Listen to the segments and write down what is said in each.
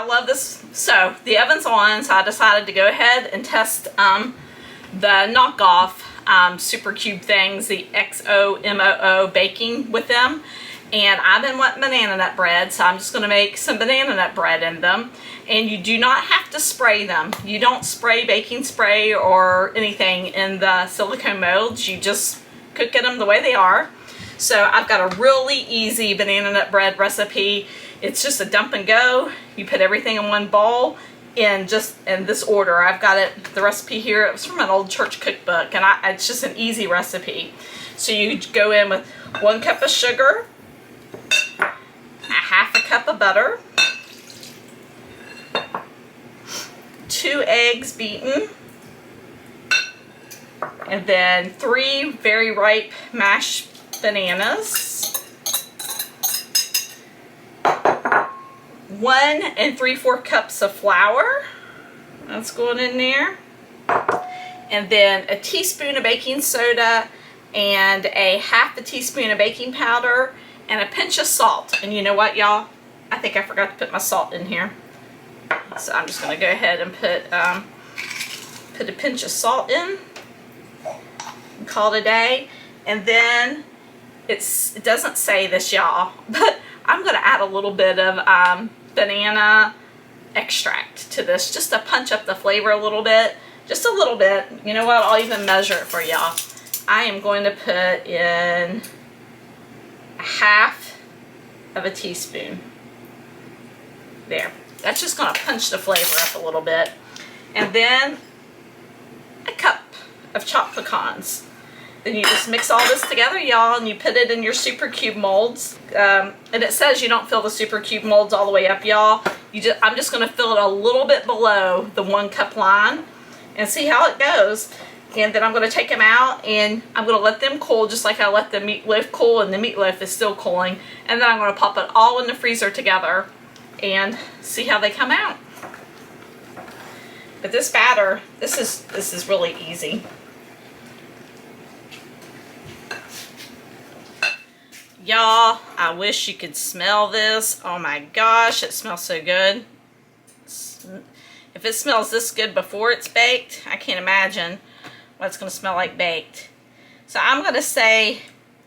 I love this. So the oven's on, so I decided to go ahead and test the knockoff Super Cube things, the XOMOO baking with them. And I've been wanting banana nut bread, so I'm just going to make some banana nut bread in them. And you do not have to spray them. You don't spray baking spray or anything in the silicone molds. You just cook in them the way they are. So I've got a really easy banana nut bread recipe. It's just a dump and go. You put everything in one bowl in this order. I've got it, the recipe here. It was from an old church cookbook, and it's just an easy recipe. So you go in with 1 cup of sugar, a half a cup of butter, 2 eggs beaten, and then 3 very ripe mashed bananas, 1 3/4 cups of flour. That's going in there. And then a teaspoon of baking soda and a half a teaspoon of baking powder and a pinch of salt. And you know what, y'all? I think I forgot to put my salt in here. So I'm just going to go ahead and put a pinch of salt in and call it a day. And then it doesn't say this, y'all, but I'm going to add a little bit of banana extract to this just to punch up the flavor a little bit. Just a little bit. You know what? I'll even measure it for y'all. I am going to put in a half of a teaspoon. There. That's just going to punch the flavor up a little bit. And then a cup of chopped pecans. Then you just mix all this together, y'all, and you put it in your Super Cube molds. And it says you don't fill the Super Cube molds all the way up, y'all. I'm just going to fill it a little bit below the 1 cup line and see how it goes. And then I'm going to take them out and I'm going to let them cool just like I let the meatloaf cool, and the meatloaf is still cooling. And then I'm going to pop it all in the freezer together and see how they come out. But this batter, this is really easy. Y'all, I wish you could smell this. Oh my gosh, it smells so good. If it smells this good before it's baked, I can't imagine what it's going to smell like baked. So I'm going to say,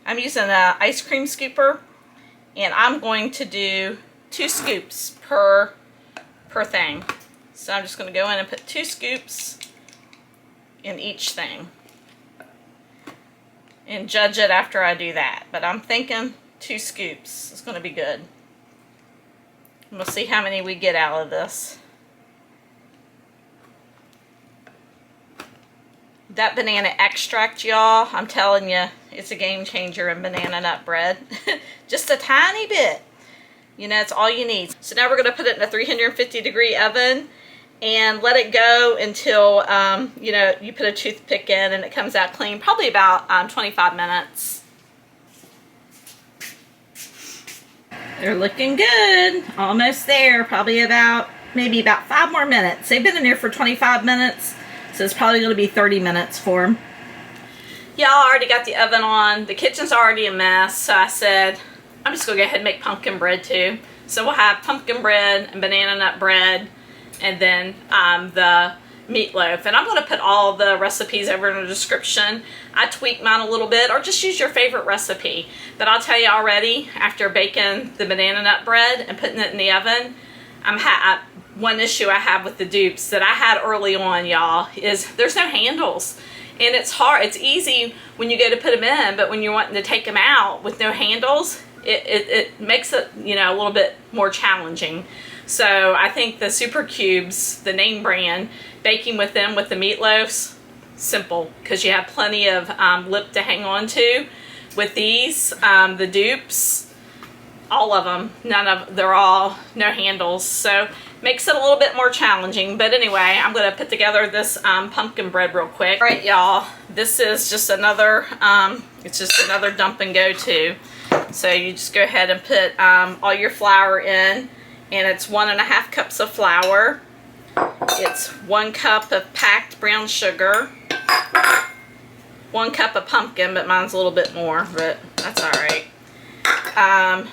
I'm using an ice cream scooper, and I'm going to do 2 scoops per thing. So I'm just going to go in and put 2 scoops in each thing. And judge it after I do that. But I'm thinking 2 scoops is going to be good. And we'll see how many we get out of this. That banana extract, y'all, I'm telling you, it's a game changer in banana nut bread. Just a tiny bit. You know, it's all you need. So now we're going to put it in a 350-degree oven and let it go until, you know, you put a toothpick in and it comes out clean. Probably about 25 minutes. They're looking good. Almost there. Probably maybe about 5 more minutes. They've been in there for 25 minutes. So it's probably going to be 30 minutes for them. Y'all, already got the oven on. The kitchen's already a mess. So I said, I'm just going to go ahead and make pumpkin bread too. So we'll have pumpkin bread and banana nut bread. And then the meatloaf. And I'm going to put all the recipes over in the description. I tweak mine a little bit, or just use your favorite recipe. But I'll tell you already, after baking the banana nut bread and putting it in the oven, one issue I have with the Dupes that I had early on, y'all, is there's no handles. And it's hard. It's easy when you go to put them in, but when you're wanting to take them out with no handles, it makes it, you know, a little bit more challenging. So I think the Super Cubes, the name brand, baking with them with the meatloafs, simple, because you have plenty of lip to hang on to. With these, the Dupes, all of them, they're all no handles, so makes it a little bit more challenging. But anyway, I'm going to put together this pumpkin bread real quick. All right, y'all, this is just another, it's just another dump and go too. So you just go ahead and put all your flour in, and it's 1.5 cups of flour. It's 1 cup of packed brown sugar, 1 cup of pumpkin, but mine's a little bit more, but that's all right.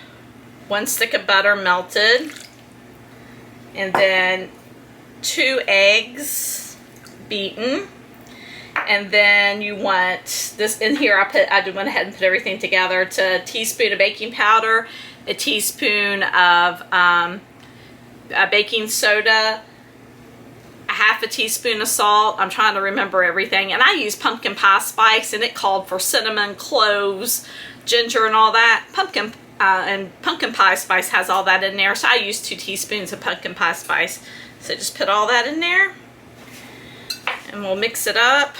1 stick of butter melted, and then 2 eggs beaten. And then you want this in here. I went ahead and put everything together. It's a teaspoon of baking powder, a teaspoon of baking soda, a half a teaspoon of salt. I'm trying to remember everything. And I use pumpkin pie spice, and it called for cinnamon, cloves, ginger, and all that. And pumpkin pie spice has all that in there. So I use 2 teaspoons of pumpkin pie spice. So just put all that in there. And we'll mix it up.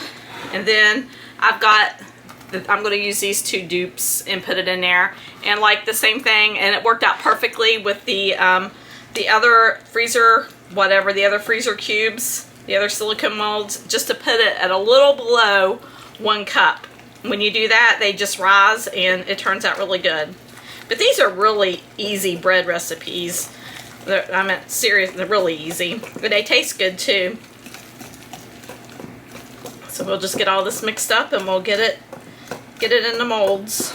And then I'm going to use these 2 dupes and put it in there. And like the same thing, and it worked out perfectly with the other freezer, the other freezer cubes, the other silicone molds, just to put it at a little below 1 cup. When you do that, they just rise and it turns out really good. But these are really easy bread recipes. Serious, they're really easy. But they taste good too. So we'll just get all this mixed up and we'll get it in the molds.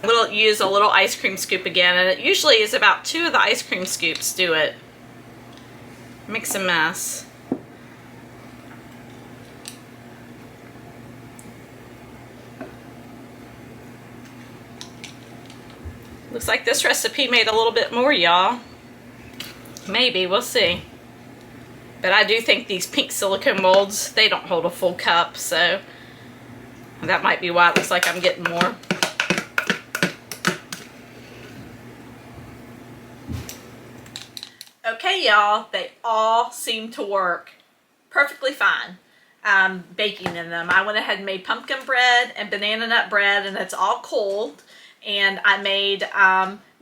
We'll use a little ice cream scoop again, and it usually is about 2 of the ice cream scoops do it. Mix a mess. Looks like this recipe made a little bit more, y'all. Maybe, we'll see. But I do think these pink silicone molds, they don't hold a full cup, so that might be why it looks like I'm getting more. Okay, y'all, they all seem to work perfectly fine. Baking in them. I went ahead and made pumpkin bread and banana nut bread, and it's all cold. And I made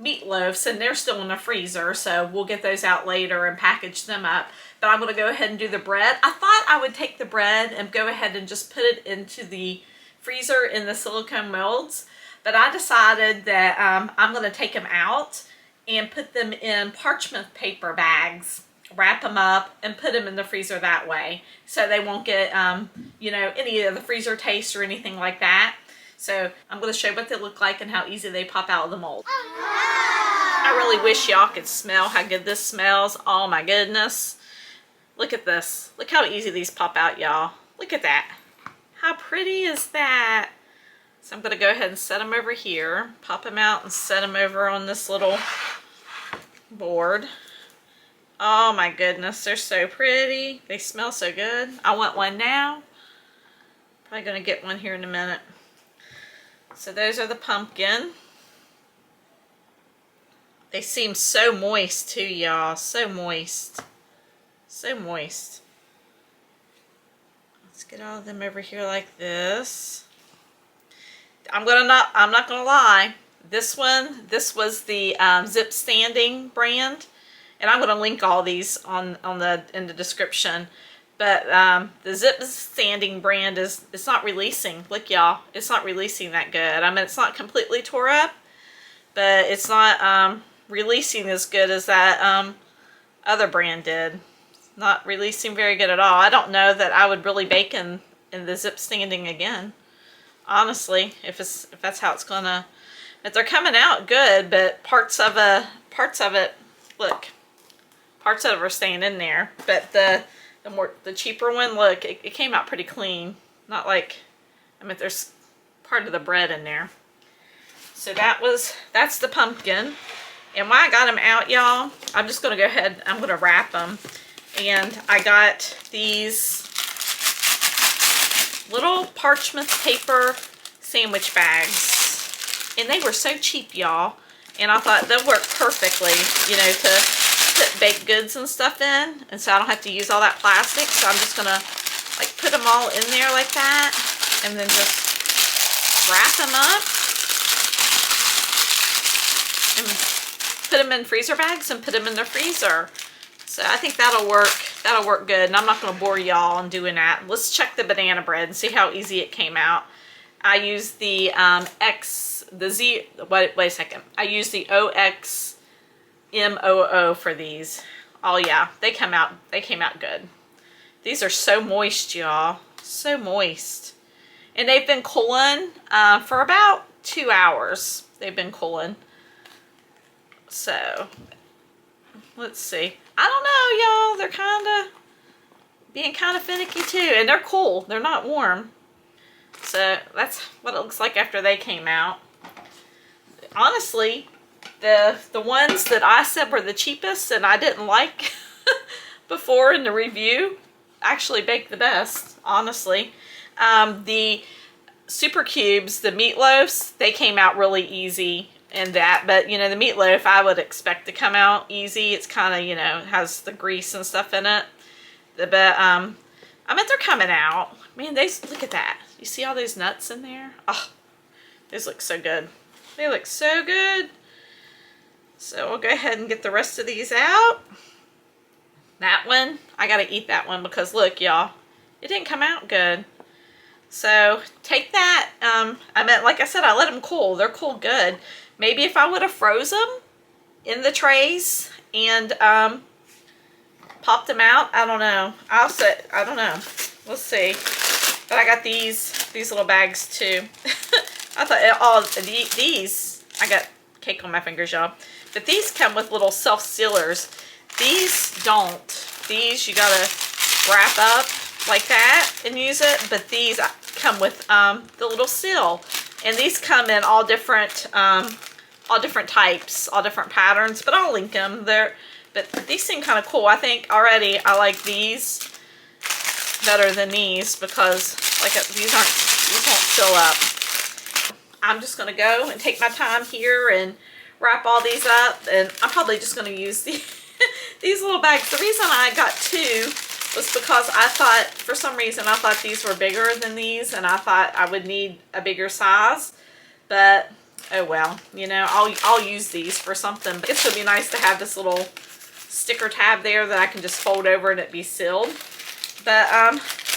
meatloaves, and they're still in the freezer, so we'll get those out later and package them up. But I'm going to go ahead and do the bread. I thought I would take the bread and go ahead and just put it into the freezer in the silicone molds, but I decided that I'm going to take them out and put them in parchment paper bags, wrap them up, and put them in the freezer that way, so they won't get you know, any of the freezer taste or anything like that. So I'm going to show you what they look like and how easy they pop out of the mold. I really wish y'all could smell how good this smells. Oh my goodness. Look at this. Look how easy these pop out, y'all. Look at that. How pretty is that? So I'm going to go ahead and set them over here. Pop them out and set them over on this little board. Oh my goodness, they're so pretty. They smell so good. I want one now. Probably going to get one here in a minute. So those are the pumpkin. They seem so moist too, y'all. So moist. So moist. Let's get all of them over here like this. I'm not gonna lie. This was the Zip Standing brand, and I'm gonna link all these in the description. But the Zip Standing brand it's not releasing. Look, y'all, it's not releasing that good. I mean, it's not completely tore up, but it's not releasing as good as that other brand did. Not releasing very good at all. I don't know that I would really bake in the Zip Standing again, honestly, if that's how it's gonna. But they're coming out good, but parts of it, look, parts of it are staying in there. But the cheaper one, look, it came out pretty clean. Not like, I mean, there's part of the bread in there. So that's the pumpkin. And while I got them out, y'all, I'm just gonna go ahead, I'm gonna wrap them. And I got these little parchment paper sandwich bags. And they were so cheap, y'all. And I thought they'll work perfectly, you know, to put baked goods and stuff in. And so I don't have to use all that plastic. So I'm just going to, like, put them all in there like that. And then just wrap them up. And put them in freezer bags and put them in the freezer. So I think that'll work good, and I'm not going to bore y'all on doing that. Let's check the banana bread and see how easy it came out. I used the wait a second. I used the XOMOO for these. Oh yeah, they came out good. These are so moist, y'all. So moist. And they've been cooling for about 2 hours. They've been cooling. So let's see. I don't know, y'all. They're kind of being kind of finicky too. And they're cool. They're not warm. So that's what it looks like after they came out. Honestly, the ones that I said were the cheapest and I didn't like before in the review actually baked the best, honestly. The Super Cubes, the meatloafs, they came out really easy in that. But, you know, the meatloaf I would expect to come out easy. It's kind of, you know, has the grease and stuff in it. But, I mean, they're coming out. Man, look at that. You see all those nuts in there? Oh, these look so good. They look so good. So we'll go ahead and get the rest of these out. That one, I gotta eat that one because look, y'all, it didn't come out good. So take that. I mean, like I said, I let them cool. They're cool good. Maybe if I would have froze them in the trays and popped them out, I don't know. I don't know. We'll see. But I got these little bags too. I thought these, I got cake on my fingers, y'all. But these come with little self-sealers. These don't. These you gotta wrap up like that and use it. But these come with the little seal. And these come in all different types, all different patterns. But I'll link them there. But these seem kind of cool. I think already I like these better than these because like these won't fill up. I'm just gonna go and take my time here and wrap all these up, and I'm probably just gonna use these little bags. The reason I got two was because I thought, for some reason, I thought these were bigger than these, and I thought I would need a bigger size. But oh well, you know, I'll use these for something. But it's gonna be nice to have this little sticker tab there that I can just fold over and it be sealed. But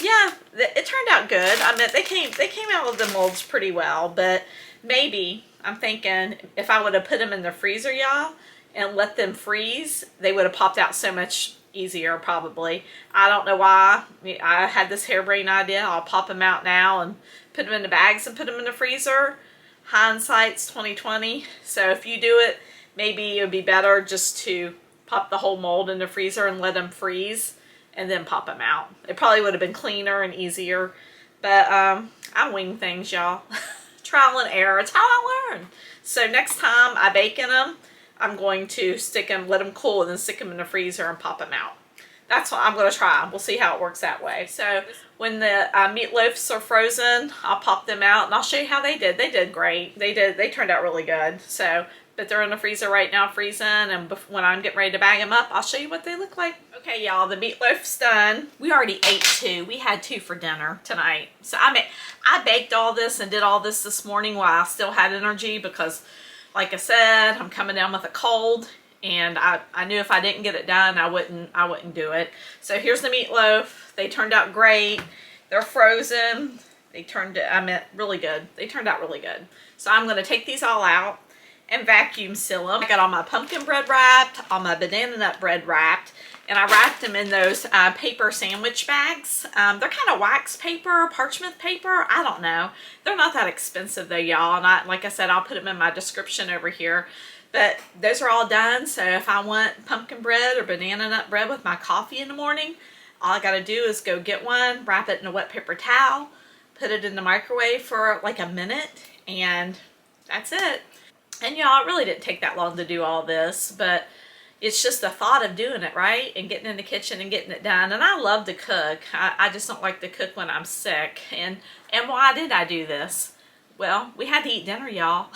yeah, it turned out good. I mean, they came out of the molds pretty well. But maybe I'm thinking if I would have put them in the freezer, y'all, and let them freeze, they would have popped out so much easier probably. I don't know why. I had this harebrained idea. I'll pop them out now and put them in the bags and put them in the freezer. Hindsight's 2020. So if you do it, maybe it would be better just to pop the whole mold in the freezer and let them freeze and then pop them out. It probably would have been cleaner and easier. But I wing things, y'all. Trial and error. It's how I learn. So next time I bake in them, I'm going to stick them, let them cool, and then stick them in the freezer and pop them out. That's what I'm going to try. We'll see how it works that way. So when the meatloafs are frozen, I'll pop them out and I'll show you how they did. They did great. They turned out really good. So, but they're in the freezer right now freezing, and when I'm getting ready to bag them up, I'll show you what they look like. Okay, y'all, the meatloaf's done. We already ate two. We had two for dinner tonight. So I baked all this and did all this morning while I still had energy because, like I said, I'm coming down with a cold, and I knew if I didn't get it done, I wouldn't do it. So here's the meatloaf. They turned out great. They're frozen. They turned really good. They turned out really good. So I'm going to take these all out and vacuum seal them. I got all my pumpkin bread wrapped, all my banana nut bread wrapped, and I wrapped them in those paper sandwich bags. They're kind of wax paper, parchment paper. I don't know. They're not that expensive though, y'all. And like I said, I'll put them in my description over here. But those are all done. So if I want pumpkin bread or banana nut bread with my coffee in the morning, all I got to do is go get one, wrap it in a wet paper towel, put it in the microwave for like a minute, and that's it. And y'all, it really didn't take that long to do all this, but it's just the thought of doing it, right? And getting in the kitchen and getting it done. And I love to cook. I just don't like to cook when I'm sick. And why did I do this? Well, we had to eat dinner, y'all.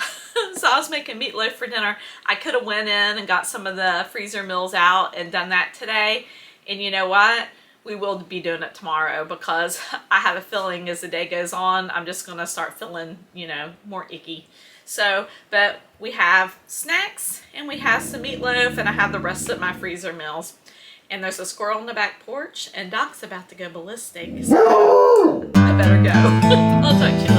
So I was making meatloaf for dinner. I could have went in and got some of the freezer meals out and done that today. And you know what? We will be doing it tomorrow because I have a feeling as the day goes on, I'm just going to start feeling, you know, more icky. So, but we have snacks and we have some meatloaf, and I have the rest of my freezer meals. And there's a squirrel on the back porch, and Doc's about to go ballistic. So I better go. I'll talk to you.